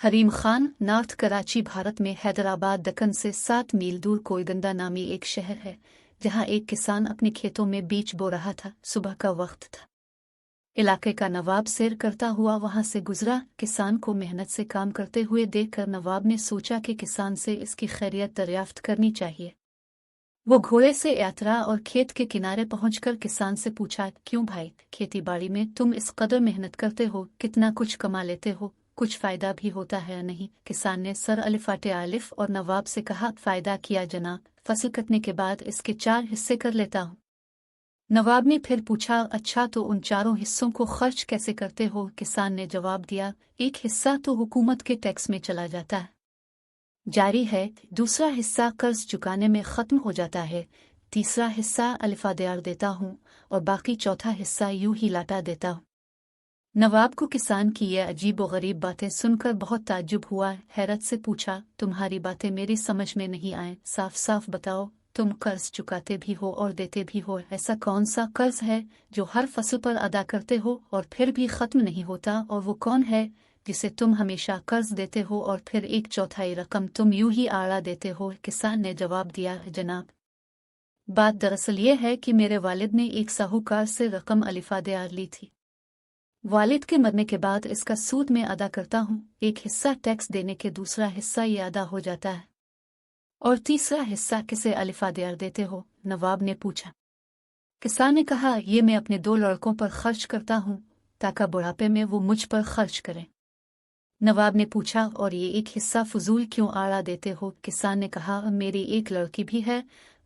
Hareem Khan, north Karachi, Bharat में हैदराबाद दक्कन से 7 मील दूर कोयगंदा नामी एक शहर है, जहां एक किसान अपने खेतों में बीज बो रहा था। सुबह का वक्त था। इलाके का नवाब सैर करता हुआ वहां से गुजरा। किसान को मेहनत से काम करते हुए देखकर नवाब ने सोचा कि किसान से इसकी खैरियत दरियाफ्त करनी चाहिए। वो घोड़े से यात्रा और खेत के किनारे पहुंचकर किसान से पूछा, क्यों भाई, खेती बाड़ी में तुम इस कदर मेहनत करते हो, कितना कुछ कमा लेते हो, कुछ फायदा भी होता है या नहीं? किसान ने सर अलिफाटे आलिफ और नवाब से कहा, फायदा किया जनाब, फसल कटने के बाद इसके 4 हिस्से कर लेता हूँ। नवाब ने फिर पूछा, अच्छा तो उन 4 हिस्सों को खर्च कैसे करते हो? किसान ने जवाब दिया, एक हिस्सा तो हुकूमत के टैक्स में चला जाता है, जारी है, दूसरा हिस्सा कर्ज चुकाने में खत्म हो जाता है, तीसरा हिस्सा अलिफादेयार देता हूँ और बाकी चौथा हिस्सा यूं ही लाटा देता हूँ। नवाब को किसान की ये अजीब व गरीब बातें सुनकर बहुत ताज्जुब हुआ। हैरत से पूछा, तुम्हारी बातें मेरी समझ में नहीं आए, साफ साफ बताओ, तुम कर्ज चुकाते भी हो और देते भी हो, ऐसा कौन सा कर्ज है जो हर फसल पर अदा करते हो और फिर भी खत्म नहीं होता, और वो कौन है जिसे तुम हमेशा कर्ज देते हो और फिर 1/4 रकम तुम यूं ही आड़ा देते हो? किसान ने जवाब दिया, जनाब, बात दरअसल ये है कि मेरे वालिद ने एक साहूकार से रकम अलिफादेयार ली थी। वालिद के मरने के बाद इसका सूद में अदा करता हूँ, एक हिस्सा टैक्स देने के दूसरा हिस्सा ये अदा हो जाता है, और तीसरा हिस्सा किसे अलिफादेयार देते हो? नवाब ने पूछा। किसान ने कहा, ये मैं अपने 2 लड़कों पर खर्च करता हूँ ताकि बुढ़ापे में वो मुझ पर खर्च करें। नवाब ने पूछा, और ये एक हिस्सा फजूल क्यों आड़ा देते हो? किसान ने कहा, मेरी एक लड़की भी है,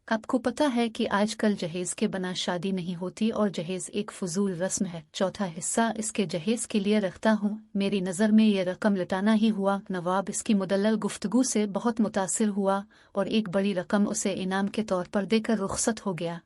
आपको पता है कि आजकल जहेज के बिना शादी नहीं होती और जहेज एक फजूल रस्म है, चौथा हिस्सा इसके जहेज के लिए रखता हूँ, मेरी नज़र में ये रकम लुटाना ही हुआ। नवाब इसकी मुदल्लल गुफ्तगू से बहुत मुतासिर हुआ और एक बड़ी रकम उसे इनाम के तौर पर देकर रुखसत हो गया।